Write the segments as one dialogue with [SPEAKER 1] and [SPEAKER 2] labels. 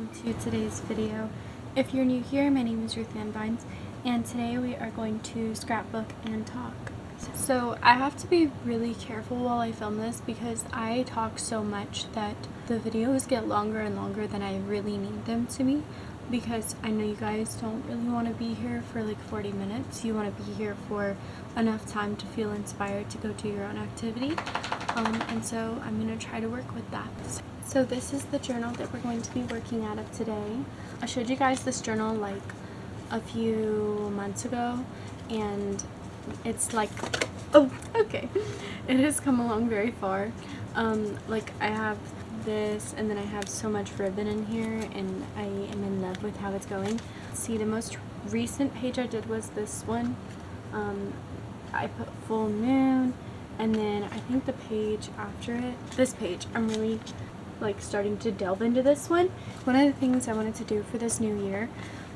[SPEAKER 1] welcome to today's video. If you're new here, my name is Ruth Ann Vines, and today we are going to scrapbook and talk. So I have to be really careful while I film this because I talk so much that the videos get longer and longer than I really need them to be, because I know you guys don't really want to be here for like 40 minutes. You want to be here for enough time to feel inspired to go do your own activity. And so I'm going to try to work with that. So this is the journal that we're going to be working out of today. I showed you guys this journal like a few months ago, and it's like, oh, okay. It has come along very far. Like I have this, and then I have so much ribbon in here, and I am in love with how it's going. See, the most recent page I did was this one. I put full moon, and then I think the page after it, this page, I'm really like starting to delve into this one. One of the things I wanted to do for this new year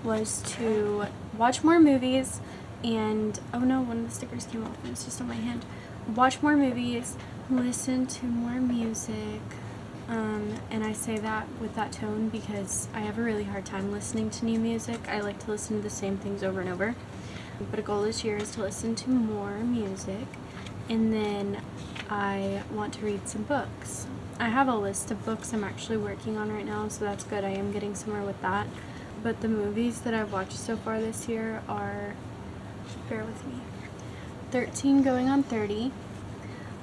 [SPEAKER 1] was to watch more movies and, oh no, one of the stickers came off and it's just on my hand. Watch more movies, listen to more music, and I say that with that tone because I have a really hard time listening to new music. I like to listen to the same things over and over. But a goal this year is to listen to more music, and then I want to read some books. I have a list of books I'm actually working on right now, so that's good. I am getting somewhere with that. But the movies that I've watched so far this year are, bear with me, 13 going on 30.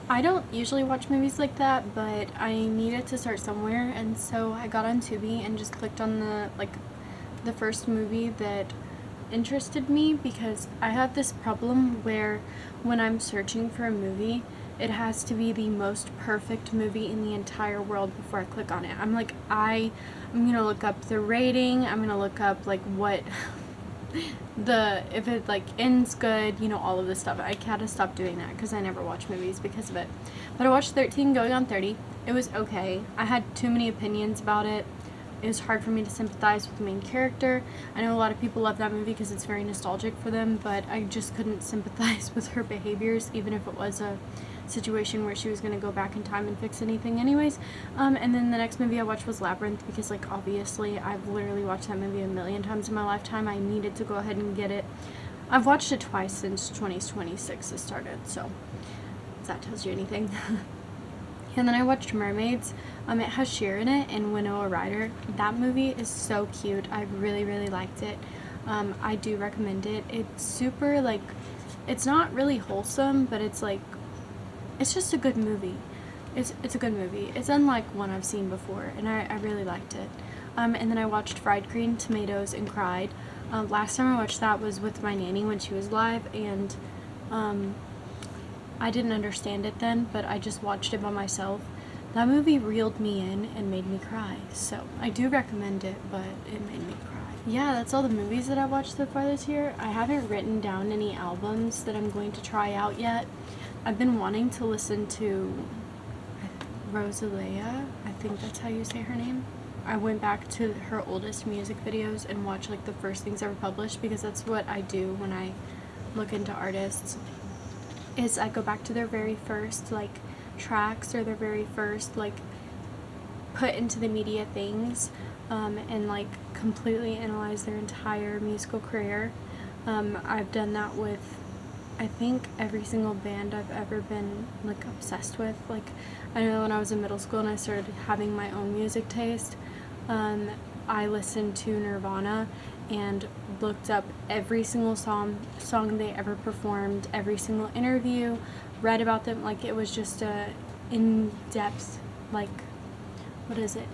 [SPEAKER 1] I don't usually watch movies like that, but I needed to start somewhere, and so I got on Tubi and just clicked on the first movie that interested me, because I have this problem where when I'm searching for a movie, it has to be the most perfect movie in the entire world before I click on it. I'm like, I'm gonna look up the rating, I'm gonna look up like what if it like ends good, you know, all of this stuff. I gotta stop doing that because I never watch movies because of it. But I watched 13 going on 30. It was okay. I had too many opinions about it. It was hard for me to sympathize with the main character. I know a lot of people love that movie because it's very nostalgic for them, but I just couldn't sympathize with her behaviors, even if it was a situation where she was going to go back in time and fix anything anyways. And then the next movie I watched was Labyrinth, because like obviously I've literally watched that movie a million times in my lifetime. I needed to go ahead and get it. I've watched it twice since 2026 has started, so if that tells you anything. And then I watched Mermaids. It has Cher in it and Winona Ryder. That movie is so cute. I really, really liked it. I do recommend it. It's super, like, it's not really wholesome, but it's like, it's just a good movie. It's a good movie. It's unlike one I've seen before, and I really liked it. And then I watched Fried Green Tomatoes and cried. Last time I watched that was with my nanny when she was live, and I didn't understand it then, but I just watched it by myself. That movie reeled me in and made me cry, so I do recommend it, but it made me cry. Yeah, that's all the movies that I watched so far this year. I haven't written down any albums that I'm going to try out yet. I've been wanting to listen to Rosalia, I think that's how you say her name. I went back to her oldest music videos and watched like the first things ever published, because that's what I do when I look into artists, is I go back to their very first like tracks, or their very first like put into the media things, and like completely analyze their entire musical career. I've done that with, I think, every single band I've ever been like obsessed with. Like, I know when I was in middle school and I started having my own music taste, I listened to Nirvana and looked up every single song they ever performed, every single interview, read about them. Like, it was just a in-depth, like,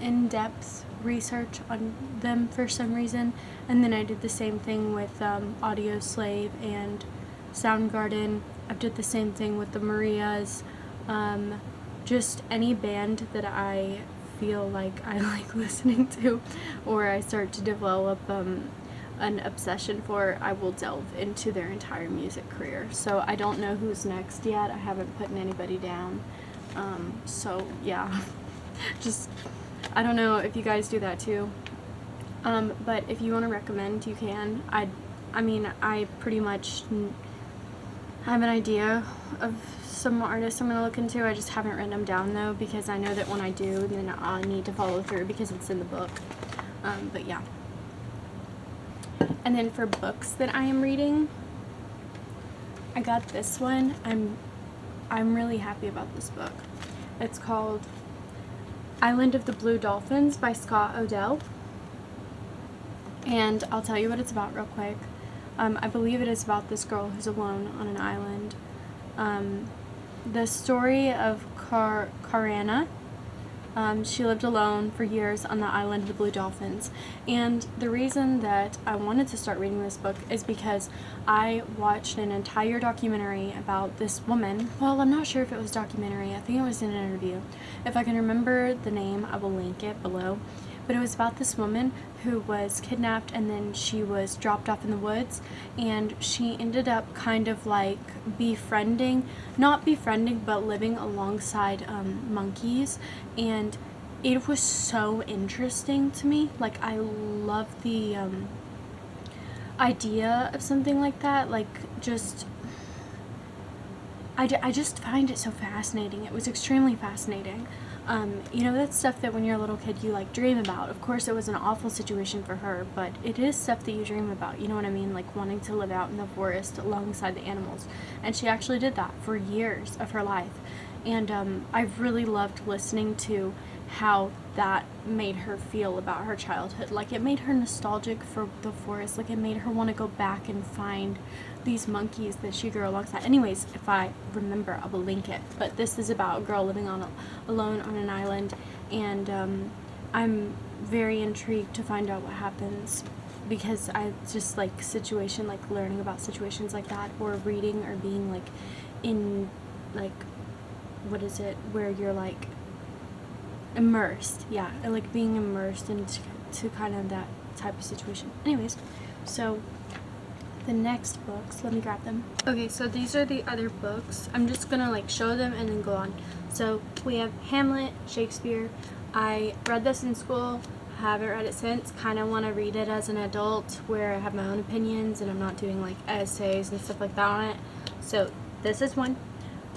[SPEAKER 1] in-depth research on them for some reason. And then I did the same thing with Audio Slave and Soundgarden. I did the same thing with the Marias. Just any band that I feel like I like listening to, or I start to develop an obsession for, I will delve into their entire music career. So I don't know who's next yet. I haven't put anybody down. So yeah, just, I don't know if you guys do that too. But if you want to recommend, you can. I mean, I pretty much have an idea of some artists I'm going to look into. I just haven't written them down though, because I know that when I do, then I'll need to follow through because it's in the book. But yeah. And then for books that I am reading, I got this one. I'm really happy about this book. It's called Island of the Blue Dolphins by Scott Odell. And I'll tell you what it's about real quick. I believe it is about this girl who's alone on an island. The story of Karana. She lived alone for years on the island of the Blue Dolphins. And the reason that I wanted to start reading this book is because I watched an entire documentary about this woman. Well, I'm not sure if it was a documentary. I think it was an interview. If I can remember the name, I will link it below. But it was about this woman who was kidnapped and then she was dropped off in the woods, and she ended up kind of like not befriending, but living alongside monkeys. And it was so interesting to me. Like, I love the idea of something like that. Like, I just find it so fascinating. It was extremely fascinating. That's stuff that when you're a little kid you like dream about. Of course, it was an awful situation for her, but it is stuff that you dream about. You know what I mean? Like wanting to live out in the forest alongside the animals. And she actually did that for years of her life. And I've really loved listening to how that made her feel about her childhood. Like, it made her nostalgic for the forest. Like, it made her want to go back and find these monkeys that she grew alongside. Anyways, if I remember, I will link it. But this is about a girl living alone on an island, and I'm very intrigued to find out what happens, because I just like learning about situations like that, or reading, or being like in like, what is it, where you're like immersed. Yeah, I like being immersed into kind of that type of situation. Anyways, so the next books, let me grab them. Okay, so these are the other books. I'm just gonna like show them and then go on. So we have Hamlet, Shakespeare. I read this in school, haven't read it since. Kind of want to read it as an adult, where I have my own opinions and I'm not doing like essays and stuff like that on it. So this is one.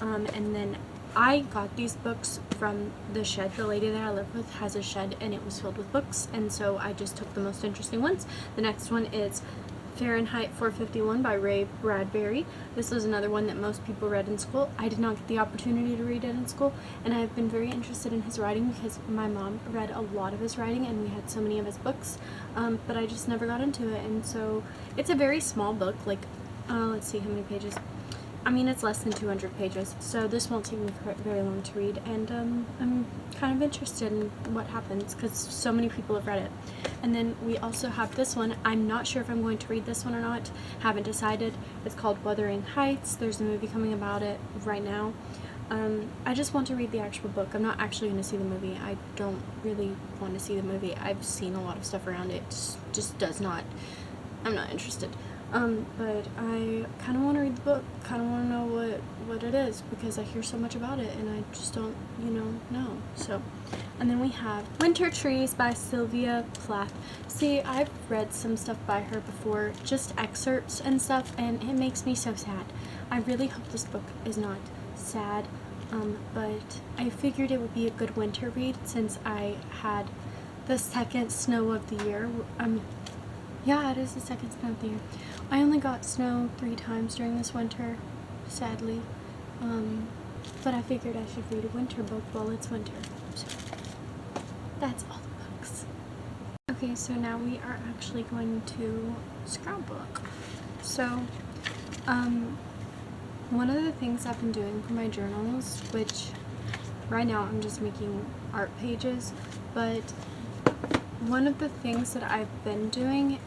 [SPEAKER 1] And then I got these books from the shed. The lady that I live with has a shed and it was filled with books, and so I just took the most interesting ones. The next one is Fahrenheit 451 by Ray Bradbury. This was another one that most people read in school. I did not get the opportunity to read it in school, and I've been very interested in his writing because my mom read a lot of his writing and we had so many of his books, but I just never got into it. And so it's a very small book, like let's see how many pages. I mean, it's less than 200 pages, so this won't take me very long to read, and I'm kind of interested in what happens because so many people have read it. And then we also have this one. I'm not sure if I'm going to read this one or not. Haven't decided. It's called Wuthering Heights. There's a movie coming about it right now. I just want to read the actual book. I'm not actually going to see the movie. I don't really want to see the movie. I've seen a lot of stuff around it. Just does not. I'm not interested. But I kind of want to read the book, kind of want to know what it is, because I hear so much about it and I just don't, know. So, and then we have Winter Trees by Sylvia Plath. See, I've read some stuff by her before, just excerpts and stuff, and it makes me so sad. I really hope this book is not sad, but I figured it would be a good winter read since I had the second snow of the year. Yeah, it is the second snow of the year. I only got snow 3 times during this winter, sadly. But I figured I should read a winter book while it's winter. So that's all the books. Okay, so now we are actually going to scrapbook. So, one of the things I've been doing for my journals, which right now I'm just making art pages, but one of the things that I've been doing,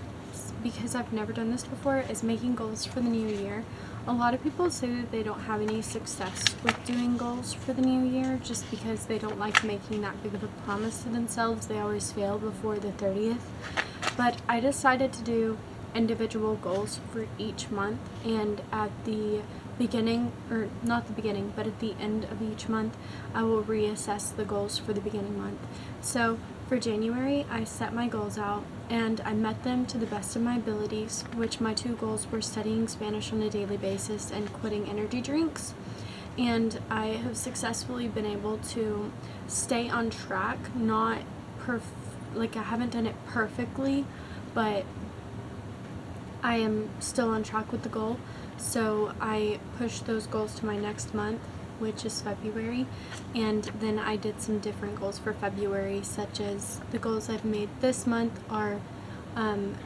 [SPEAKER 1] because I've never done this before, is making goals for the new year. A lot of people say that they don't have any success with doing goals for the new year just because they don't like making that big of a promise to themselves. They always fail before the 30th. But I decided to do individual goals for each month, and at the beginning, or not the beginning, but at the end of each month, I will reassess the goals for the beginning month. So for January, I set my goals out and I met them to the best of my abilities, which my 2 goals were studying Spanish on a daily basis and quitting energy drinks. And I have successfully been able to stay on track, not like, I haven't done it perfectly, but I am still on track with the goal. So I pushed those goals to my next month, which is February, and then I did some different goals for February, such as the goals I've made this month are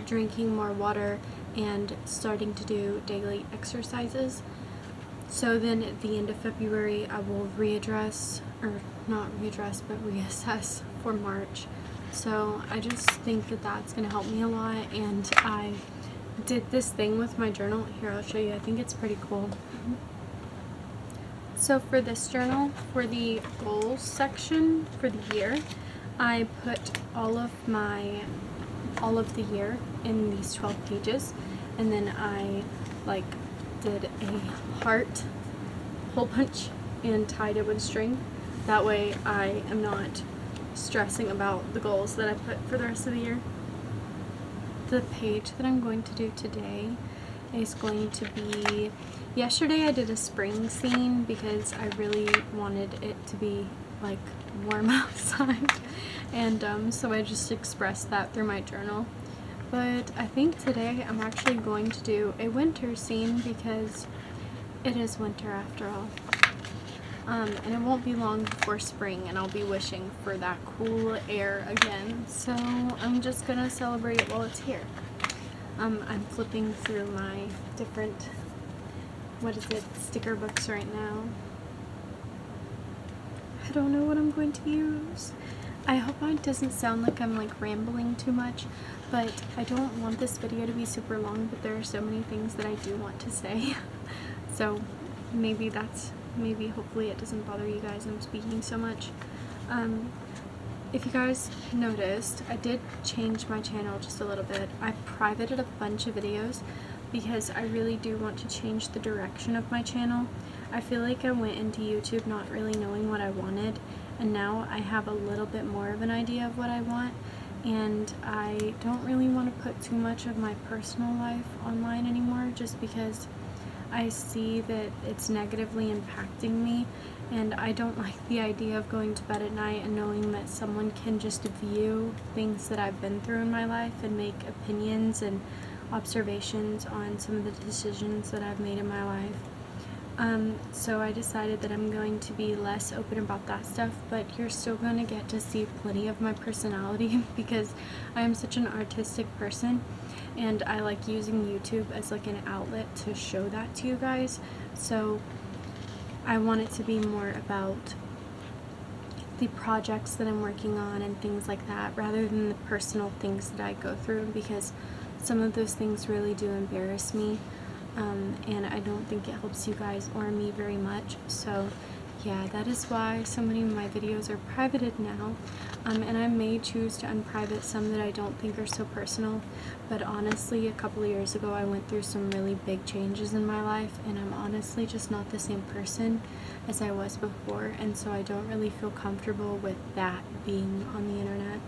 [SPEAKER 1] drinking more water and starting to do daily exercises. So then at the end of February, I will reassess for March. So I just think that that's going to help me a lot, and I did this thing with my journal. Here, I'll show you. I think it's pretty cool. So for this journal, for the goals section for the year, I put all of the year in these 12 pages, and then I did a heart hole punch and tied it with string. That way I am not stressing about the goals that I put for the rest of the year. The page that I'm going to do today is going to be, yesterday I did a spring scene because I really wanted it to be like warm outside, and so I just expressed that through my journal. But I think today I'm actually going to do a winter scene because it is winter after all. And it won't be long before spring, and I'll be wishing for that cool air again. So I'm just gonna celebrate it while it's here. I'm flipping through my different, sticker books right now. I don't know what I'm going to use. I hope it doesn't sound like I'm rambling too much, but I don't want this video to be super long, but there are so many things that I do want to say. So hopefully it doesn't bother you guys I'm speaking so much. If you guys noticed, I did change my channel just a little bit. I privated a bunch of videos because I really do want to change the direction of my channel. I feel like I went into YouTube not really knowing what I wanted, and now I have a little bit more of an idea of what I want, and I don't really want to put too much of my personal life online anymore, just because I see that it's negatively impacting me, and I don't like the idea of going to bed at night and knowing that someone can just view things that I've been through in my life and make opinions and observations on some of the decisions that I've made in my life. So I decided that I'm going to be less open about that stuff, but you're still going to get to see plenty of my personality because I am such an artistic person, and I like using YouTube as an outlet to show that to you guys. So I want it to be more about the projects that I'm working on and things like that, rather than the personal things that I go through, because some of those things really do embarrass me. And I don't think it helps you guys or me very much. So yeah, that is why so many of my videos are privated now, and I may choose to unprivate some that I don't think are so personal, but honestly a couple of years ago I went through some really big changes in my life, and I'm honestly just not the same person as I was before, and so I don't really feel comfortable with that being on the internet.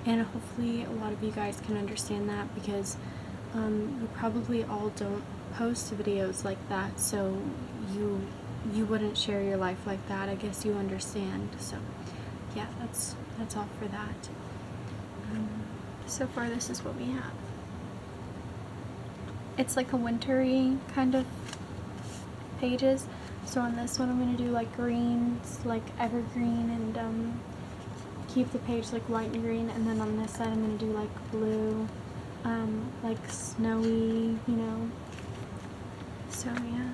[SPEAKER 1] And hopefully a lot of you guys can understand that, because you probably all don't post videos like that, so you wouldn't share your life like that. I guess you understand. So yeah, that's all for that. So far this is what we have. It's like a wintry kind of pages. So on this one I'm going to do greens, evergreen, and keep the page white and green, and then on this side I'm going to do blue, snowy, So yeah.